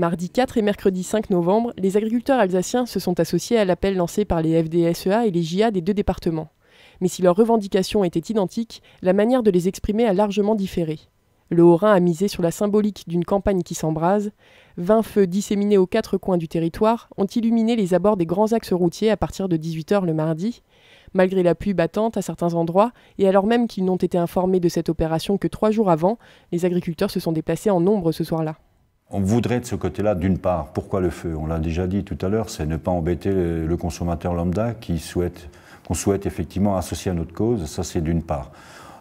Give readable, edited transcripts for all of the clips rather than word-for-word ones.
Mardi 4 et mercredi 5 novembre, les agriculteurs alsaciens se sont associés à l'appel lancé par les FDSEA et les JA des deux départements. Mais si leurs revendications étaient identiques, la manière de les exprimer a largement différé. Le Haut-Rhin a misé sur la symbolique d'une campagne qui s'embrase. 20 feux disséminés aux 4 coins du territoire ont illuminé les abords des grands axes routiers à partir de 18 h le mardi. Malgré la pluie battante à certains endroits, et alors même qu'ils n'ont été informés de cette opération que 3 jours avant, les agriculteurs se sont déplacés en nombre ce soir-là. On voudrait de ce côté-là, d'une part, pourquoi le feu? On l'a déjà dit tout à l'heure, c'est ne pas embêter le consommateur lambda qu'on souhaite effectivement associer à notre cause, ça c'est d'une part.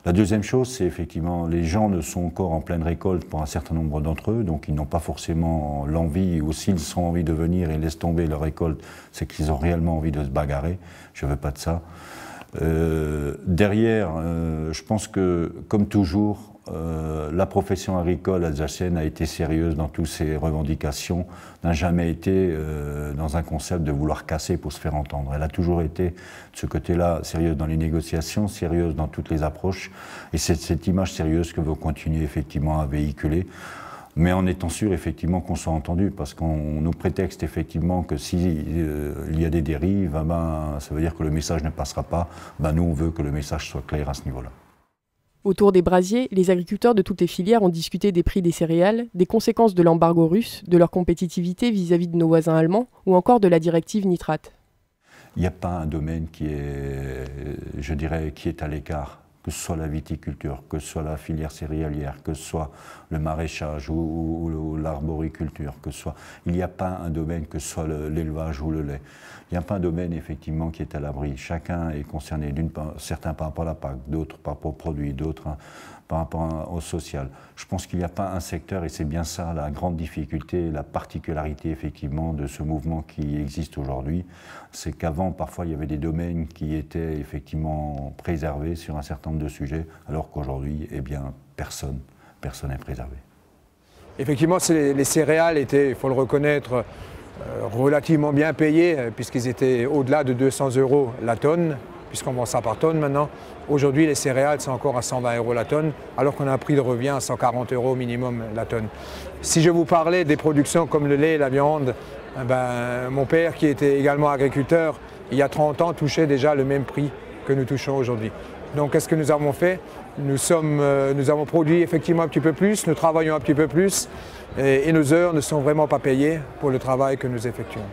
La deuxième chose, c'est effectivement, les gens ne sont encore en pleine récolte pour un certain nombre d'entre eux, donc ils n'ont pas forcément l'envie, ou s'ils ont envie de venir et laissent tomber leur récolte, c'est qu'ils ont réellement envie de se bagarrer, je ne veux pas de ça. Derrière, je pense que, comme toujours, la profession agricole alsacienne a été sérieuse dans toutes ses revendications, n'a jamais été dans un concept de vouloir casser pour se faire entendre. Elle a toujours été, de ce côté-là, sérieuse dans les négociations, sérieuse dans toutes les approches, et c'est cette image sérieuse que veut continuer effectivement à véhiculer, mais en étant sûr effectivement qu'on soit entendu, parce qu'on nous prétexte effectivement que s'il y a des dérives, ça veut dire que le message ne passera pas. Nous, on veut que le message soit clair à ce niveau-là. Autour des brasiers, les agriculteurs de toutes les filières ont discuté des prix des céréales, des conséquences de l'embargo russe, de leur compétitivité vis-à-vis de nos voisins allemands ou encore de la directive nitrate. Il n'y a pas un domaine qui est, je dirais, qui est à l'écart, que ce soit la viticulture, que ce soit la filière céréalière, que ce soit le maraîchage ou l'arboriculture, que ce soit, il n'y a pas un domaine, que ce soit l'élevage ou le lait. Il n'y a pas un domaine effectivement qui est à l'abri. Chacun est concerné, certains par rapport à la PAC, d'autres par rapport aux produits, d'autres par rapport au social. Je pense qu'il n'y a pas un secteur, et c'est bien ça la grande difficulté, la particularité effectivement de ce mouvement qui existe aujourd'hui, c'est qu'avant parfois il y avait des domaines qui étaient effectivement préservés sur un certain nombre de sujets, alors qu'aujourd'hui, eh bien, personne n'est préservé. Effectivement, les céréales étaient, il faut le reconnaître, relativement bien payés, puisqu'ils étaient au-delà de 200 € la tonne, puisqu'on vend ça par tonne maintenant. Aujourd'hui, les céréales sont encore à 120 € la tonne, alors qu'on a un prix de revient à 140 € minimum la tonne. Si je vous parlais des productions comme le lait et la viande, mon père, qui était également agriculteur, il y a 30 ans, touchait déjà le même prix que nous touchons aujourd'hui. Donc, qu'est-ce que nous avons fait? Nous avons produit effectivement un petit peu plus, nous travaillons un petit peu plus, et nos heures ne sont vraiment pas payées pour le travail que nous effectuons.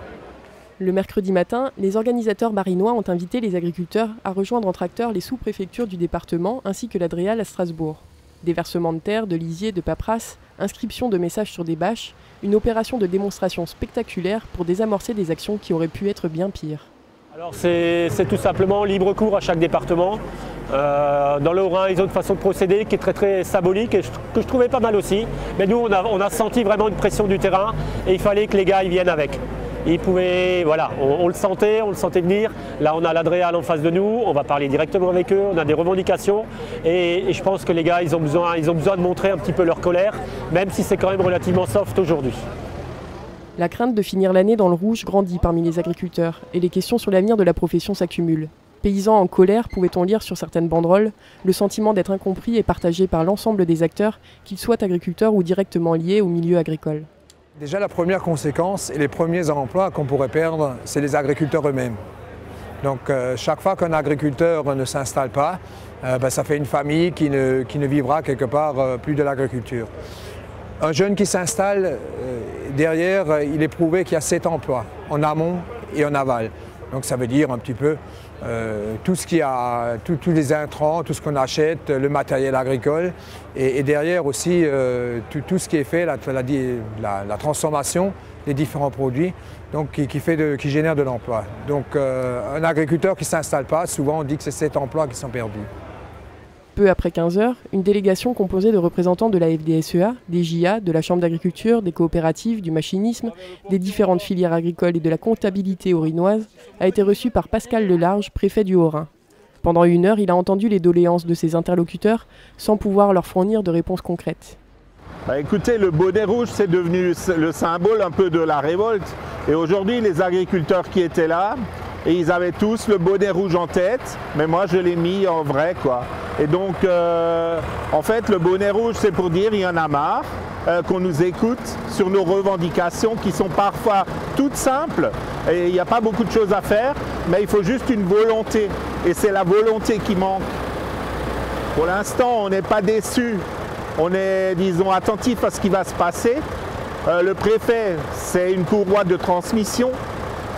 Le mercredi matin, les organisateurs marinois ont invité les agriculteurs à rejoindre en tracteur les sous-préfectures du département ainsi que la DREAL à Strasbourg. Déversement de terre, de lisier, de paperasse, inscription de messages sur des bâches, une opération de démonstration spectaculaire pour désamorcer des actions qui auraient pu être bien pires. Alors c'est tout simplement libre cours à chaque département. Dans le Haut-Rhin, ils ont une façon de procéder qui est très très symbolique et que je trouvais pas mal aussi. Mais nous, on a senti vraiment une pression du terrain et il fallait que les gars ils viennent avec. Ils pouvaient, voilà, on le sentait venir. Là, on a l'Adréal en face de nous, on va parler directement avec eux, on a des revendications et je pense que les gars, ils ont besoin de montrer un petit peu leur colère, même si c'est quand même relativement soft aujourd'hui. La crainte de finir l'année dans le rouge grandit parmi les agriculteurs et les questions sur l'avenir de la profession s'accumulent. Paysans en colère, pouvait-on lire sur certaines banderoles, le sentiment d'être incompris est partagé par l'ensemble des acteurs, qu'ils soient agriculteurs ou directement liés au milieu agricole. Déjà, la première conséquence et les premiers emplois qu'on pourrait perdre, c'est les agriculteurs eux-mêmes. Donc, chaque fois qu'un agriculteur ne s'installe pas, ça fait une famille qui ne vivra quelque part plus de l'agriculture. Un jeune qui s'installe, derrière, il est prouvé qu'il y a 7 emplois, en amont et en aval. Donc ça veut dire un petit peu tout ce qu'il y a, tous les intrants, tout ce qu'on achète, le matériel agricole, et derrière aussi tout ce qui est fait, la transformation des différents produits, donc qui génère de l'emploi. Donc un agriculteur qui ne s'installe pas, souvent on dit que c'est 7 emplois qui sont perdus. Peu après 15 h, une délégation composée de représentants de la FDSEA, des JA, de la Chambre d'agriculture, des coopératives, du machinisme, des différentes filières agricoles et de la comptabilité haut-rhinoise a été reçue par Pascal Lelarge, préfet du Haut-Rhin. Pendant 1 heure, il a entendu les doléances de ses interlocuteurs sans pouvoir leur fournir de réponses concrètes. Écoutez, le bonnet rouge, c'est devenu le symbole un peu de la révolte. Et aujourd'hui, les agriculteurs qui étaient là, et ils avaient tous le bonnet rouge en tête, mais moi je l'ai mis en vrai quoi. Et donc en fait le bonnet rouge c'est pour dire il y en a marre, qu'on nous écoute sur nos revendications qui sont parfois toutes simples et il n'y a pas beaucoup de choses à faire, mais il faut juste une volonté et c'est la volonté qui manque. Pour l'instant, on n'est pas déçus, on est, disons, attentifs à ce qui va se passer. Le préfet, c'est une courroie de transmission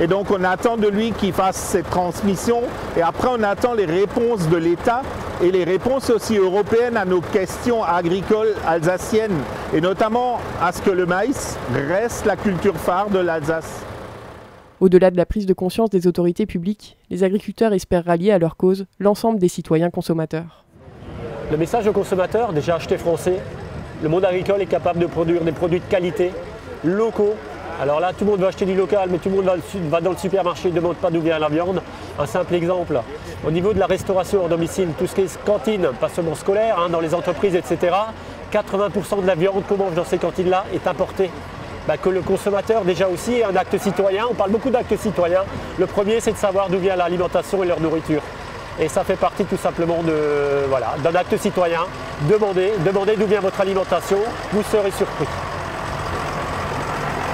et donc on attend de lui qu'il fasse cette transmission et après on attend les réponses de l'État et les réponses aussi européennes à nos questions agricoles alsaciennes et notamment à ce que le maïs reste la culture phare de l'Alsace. Au-delà de la prise de conscience des autorités publiques, les agriculteurs espèrent rallier à leur cause l'ensemble des citoyens consommateurs. Le message aux consommateurs, déjà acheter français. Le monde agricole est capable de produire des produits de qualité, locaux. Alors là, tout le monde veut acheter du local, mais tout le monde va dans le supermarché et ne demande pas d'où vient la viande. Un simple exemple, au niveau de la restauration hors domicile, tout ce qui est cantine, pas seulement scolaire, dans les entreprises, etc., 80% de la viande qu'on mange dans ces cantines-là est importée. Que le consommateur déjà aussi est un acte citoyen. On parle beaucoup d'actes citoyens. Le premier, c'est de savoir d'où vient l'alimentation et leur nourriture. Et ça fait partie tout simplement d'un acte citoyen. Demandez d'où vient votre alimentation, vous serez surpris.